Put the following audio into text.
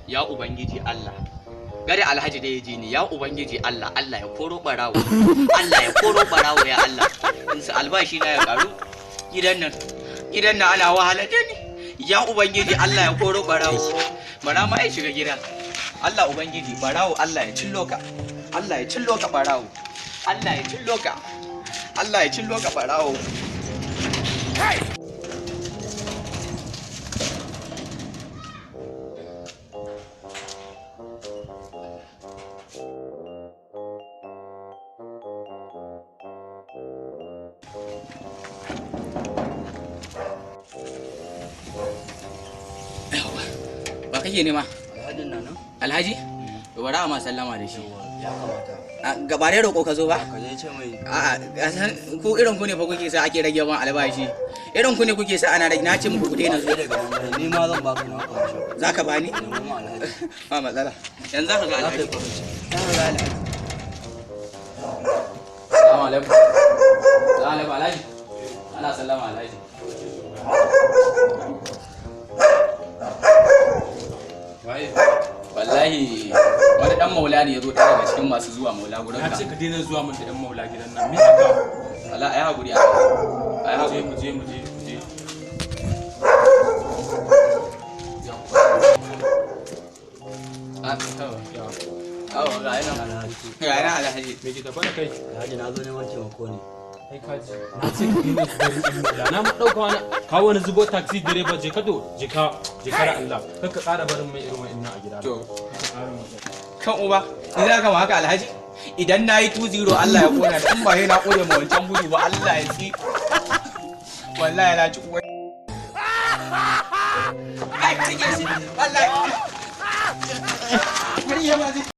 Ya Ubangiji Allah, gari Alhaji da ya ji ni, ya Ubangiji Allah, Allah ya koro barawo, Allah ya koro barawo ya Allah, in su albashi na ya karu, gidan nan ana wahala da ni, ya Ubangiji Allah ya koro barawo, bara ma ya shiga gida, Allah Ubangiji barawo Allah ya cillo ka, Allah ya cillo ka barawo, Allah ya cillo ka, Allah ya cillo ka barawo. Hey! Ba kake nema? Alhajin nan. Alhaji? To bari a ma sallama da shi. Ya kamata. Gaba da roƙo ka zo ba? Ka je ce mai. A'a, ku irin ku ne fa kuke sa ake rage ban albashi. Irin ku ne kuke sa ana rage, na ce muku ku daina zo. Ni ma zan baka na kawo. Za ka bani? Ba matsala. Yanzu za ka ga Alhaji. Assalamu alaikum. Assalamu alaikum Alhaji. Ana sallama Alhaji. Wallahi wani dan maula ne ya zo ɗaya daga cikin masu zuwa maula gurin ka. Na ce ka daina zuwa mun da ɗan maula gidan nan. Me haka? Wallahi ai hakuri a. Ai hakuri Mu je. Awo ga yana. Ga yana Alhaji. Me ke tafa da kai? Alhaji na zo neman taimako ne. Kai kaji. Na ce ka daina zuwa ɗan maula. Na ma ɗauka wani kawo wani zubo taxi direba je ka da Allah. Kar ka ƙara barin mai irin wa'annan a gida. To. Kan uba, ni za ka ma haka Alhaji? Idan na yi 2-0 Allah ya kona da in ba na kone ma wancan gudu ba Allah ya ci. Wallahi na ci uwa. Ai, kike shi. Wallahi.